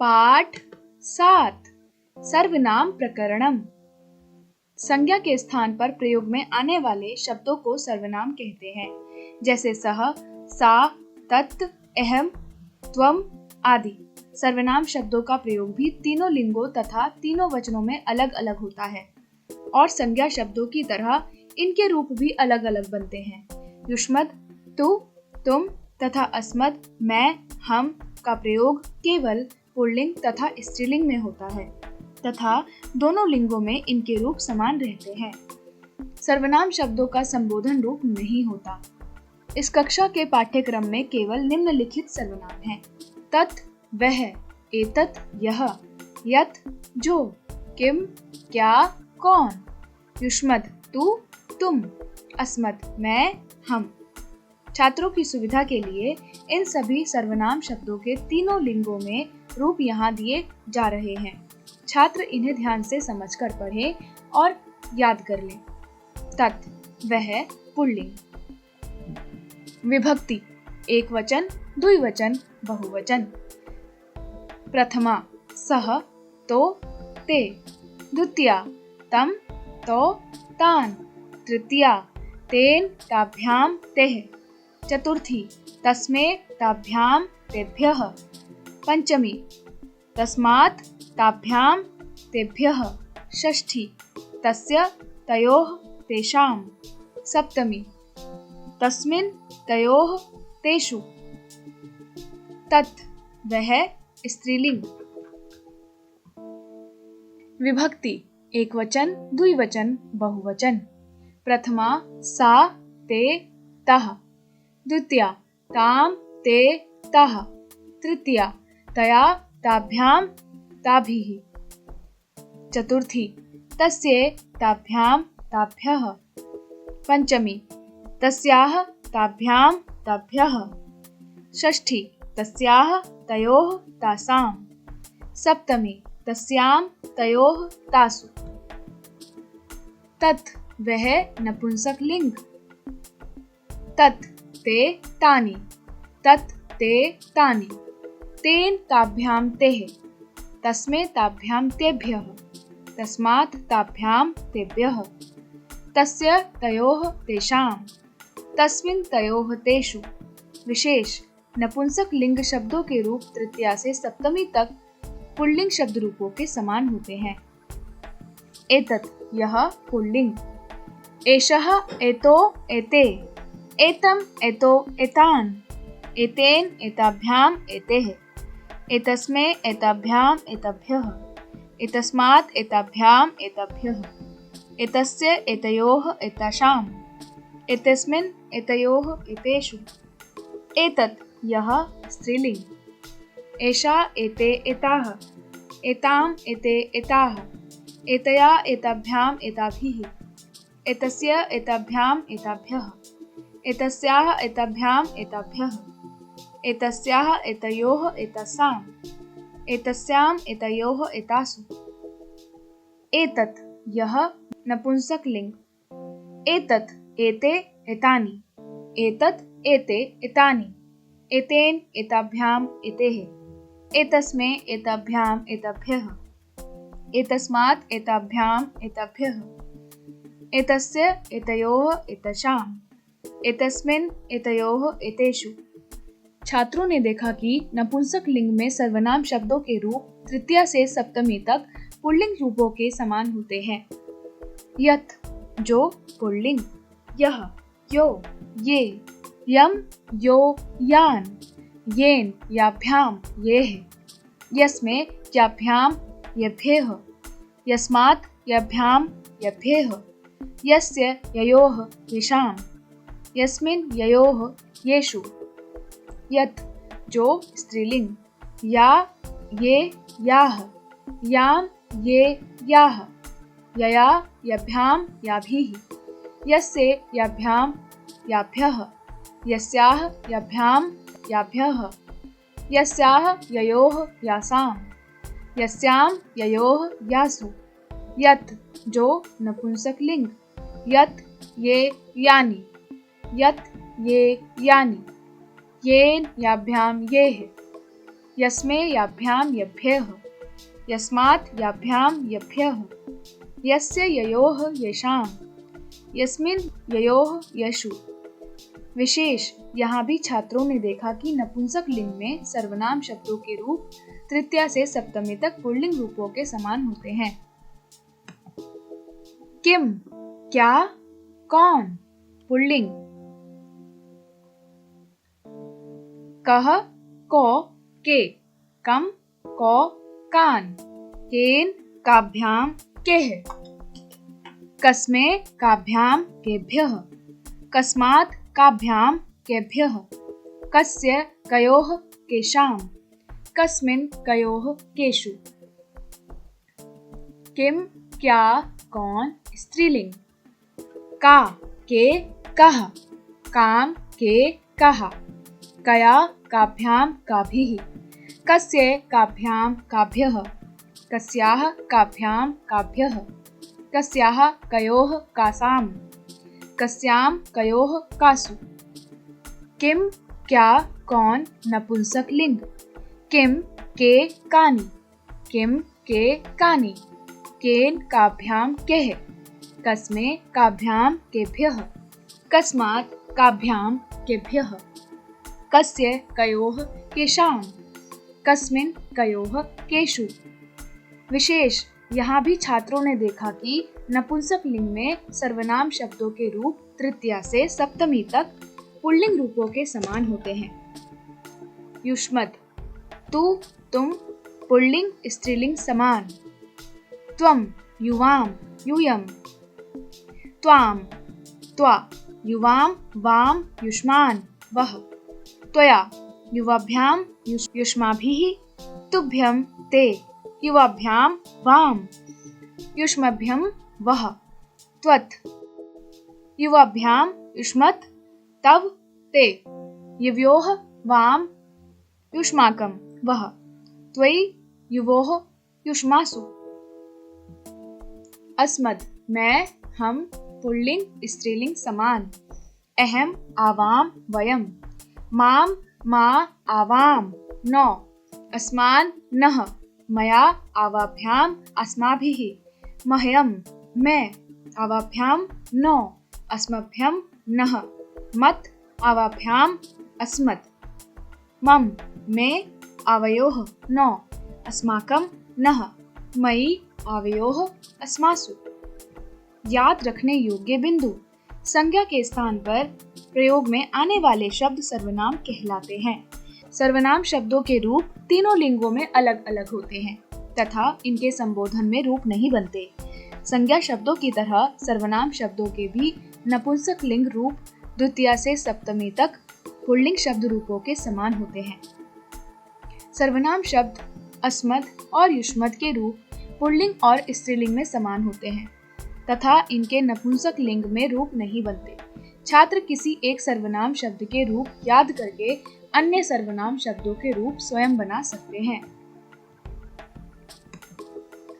पाठ 7 सर्वनाम प्रकरणम। संज्ञा के स्थान पर प्रयोग में आने वाले शब्दों को सर्वनाम कहते हैं, जैसे सह, सा, तत्, अहम, त्वम आदि। सर्वनाम शब्दों का प्रयोग भी तीनों लिंगों तथा तीनों वचनों में अलग अलग होता है और संज्ञा शब्दों की तरह इनके रूप भी अलग अलग बनते हैं। युष्मद्, तू, तुम तथा अस्मद्, मैं, हम का प्रयोग केवल पुल्लिंग तथा स्त्रीलिंग में होता है तथा दोनों लिंगों में इनके रूप समान रहते हैं। सर्वनाम शब्दों का संबोधन रूप नहीं होता। इस कक्षा के पाठ्यक्रम में केवल निम्नलिखित सर्वनाम हैं: तत्, वह, एतत्, यह, यत्, जो, किम, क्या, कौन। युष्मद्, तू, तुम, अस्मद्, मैं, हम। छात्रों की सुविधा के लिए इन सभी सर्वनाम शब्दों के तीनों लिंगों में रूप यहाँ दिए जा रहे हैं। छात्र इन्हें ध्यान से समझकर पढ़ें और याद कर लें। तत्, वह, पुल्लिंग। विभक्ति: एक वचन, द्विवचन, बहुवचन। प्रथमा सह, तो, ते। द्वितीया तम, तो, तान। तृतीया तेन, ताभ्याम, तेह। चतुर्थी तस्मै, ताभ्याम, तेभ्यः। पंचमी तस्मात्, ताभ्याम, तेभ्यः। षष्ठी तस्य, तयोः, तेषाम्। सप्तमी तस्मिन्, तयोः, तेषु। तत्, वह, स्त्रीलिंग। विभक्ति: एक वचन, द्विवचन, बहुवचन। प्रथमा सा, ते, तः। द्वितीया ताम, ते, तः। तृतीया तया, ताभ्याम, ताभिः। चतुर्थी तस्यै, ताभ्याम, ताभ्यः। पंचमी तस्याः, ताभ्याम, ताभ्यः। षष्ठी तस्याः, तयोः, तासाम्। सप्तमी तस्यां, तयोः, तासु। तत्, वह, नपुंसकलिंग। तत्, ते, तानि। तत्, ते, तानि। तेन, ताभ्याम, तेः। तस्मै, ताभ्याम, तेभ्यः। तस्मात्, ताभ्याम, तेभ्यः। तस्य, तयोः, तेषाम्। तस्मिन्, तयोः, तेषु। विशेष: नपुंसक लिंग शब्दों के रूप तृतीया से सप्तमी तक पुल्लिंग शब्द रूपों के समान होते हैं। एतत्, यह, पुल्लिंग। एषः, एतो, एते। एतम्, एतो, एतान्। एतेन, एताभ्याम, एतेः। एतस्मै, एताभ्याम, एताभ्यः। एतस्मात्, एताभ्याम, एताभ्यः। एतस्य, एतयोः, एतासाम्। एतस्मिन्, एतयोः, एतेषु। एतत्, यह, स्त्रीलिंग। एषा, एते, एताः। एताम्, एते, एताः। एतया, एताभ्याम, एताभिः। एतस्य, एताभ्याम, एताभ्यः। एतस्याः, एताभ्याम, एताभ्यः। एतस्याः, एतयोः, एतासाम्। एतस्याम्, एतयोः, एतासु। एतत्, यह, नपुंसकलिंग। एतत्, एते, एतानि। एतत्, एते, एतानि। एतेन, एताभ्याम, एतेः। एतस्मै, एताभ्याम, एताभ्यः। एतस्मात्, एताभ्याम, एताभ्यः। एतस्य, एतयोः, एतासाम्। एतस्मिन्, एतयोः, एतेषु। छात्रों ने देखा कि नपुंसक लिंग में सर्वनाम शब्दों के रूप तृतीया से सप्तमी तक पुल्लिंग रूपों के समान होते हैं। यत्, जो, पुल्लिंग। यह, यो, ये। यम, यो, यान। येन, याभ्याम, येः। यस्मै, याभ्याम, यभ्यः। यस्मात्, याभ्याम, यभ्यः। यस्य, ययोः, येषाम्। यस्मिन्, ययोः, येषु। यत्, जो, स्त्रीलिंग। या, ये, याः। याम, ये, याः। यया, यभ्याम, याभिः। यस्य, याभ्याम, याभ्यः। यस्याः, याभ्याम, याभ्यः। यस्याः, ययोः, यासाम्। यस्यां, ययोः, यासु। यत्, जो, नपुंसकलिंग। यत्, ये, यानि। यत्, ये, यानि। येन, याभ्याम, येः। यस्मे याभ्याम यभ्यः, यस्मात् याभ्याम यभ्यः, यस्य ययोः येषाम्, यस्मिन् ययोः यशु। विशेष, यहाँ भी छात्रों ने देखा कि नपुंसक लिंग में सर्वनाम शब्दों के रूप तृतीया से सप्तमी तक पुल्लिंग रूपों के समान होते हैं। किम, क्या, कौन, पुल्लिंग। कह, को, के, कम, को, कान, केन, काभ्याम, केह, कस्मे, काभ्याम, केभ्यः, कस्मात्, काभ्याम, केभ्यः, कस्य, कयोः, केषाम्, कस्मिन्, कयोः, केषु। किम, क्या, कौन, स्त्रीलिंग। का, के, कः, काम, के, कहा, कया, काभ्याम, काभिः, कस्य, काभ्याम, काभ्यः, कस्याः, काभ्याम, काभ्यः, कस्याः, कयोः, कासाम्, कस्याम्, कयोः, कासु। किम, क्या, कौन, नपुंसक लिंग। किम, के, कानि, किम, के, कानि, केन, काभ्याम, केह, कस्मे, काभ्याम, केभ्यः, कस्मात्, काभ्याम, केभ्यः, कस्य, कयोः, केषाम्, कस्मिन्, कयोः, केषु। विशेष, यहाँ भी छात्रों ने देखा कि नपुंसक लिंग में सर्वनाम शब्दों के रूप तृतीया से सप्तमी तक पुल्लिंग रूपों के समान होते हैं। युष्मत्, तू, तुम, पुल्लिंग स्त्रीलिंग समान। त्वम, युवाम, यूयम। त्वाम, त्वा, युवाम, वाम, युष्मान, वह। त्वया, युवाभ्याम, युष्माभिः, तुभ्यं, ते, युवाभ्याम, वाम, युष्मभ्यं, वह। त्वत्, युवाभ्याम, युष्मत्, तव, ते, युवयोः, वाम, युष्माकं, वह। त्वयि, युवोः, युष्मासु। अस्मद्, मैं, हम, पुल्लिंग स्त्रीलिंग समान। अहम, आवाम, वयम। माम, मा, आवाम, नौ। अस्मान्, नः। मया, आवाभ्याम, अस्माभिः। मह्यं, मैं, आवाभ्याम, नौ। अस्मभ्यं, नः। मत्, आवाभ्याम, अस्मत्। मम, में, आवयोः, नौ। अस्माकं, नः। मयि, आवयोः, अस्मासु। याद रखने योग्य बिंदु। संज्ञा के स्थान पर प्रयोग में आने वाले शब्द सर्वनाम कहलाते हैं। सर्वनाम शब्दों के रूप तीनों लिंगों में अलग अलग होते हैं तथा इनके संबोधन में रूप नहीं बनते। संज्ञा शब्दों की तरह सर्वनाम शब्दों के भी नपुंसक लिंग रूप द्वितीया से सप्तमी तक पुल्लिंग शब्द रूपों के समान होते हैं। सर्वनाम शब्द अस्मद् और युष्मद् के रूप पुल्लिंग और स्त्रीलिंग में समान होते हैं तथा इनके नपुंसक लिंग में रूप नहीं बनते। छात्र किसी एक सर्वनाम शब्द के रूप याद करके अन्य सर्वनाम शब्दों के रूप स्वयं बना सकते हैं।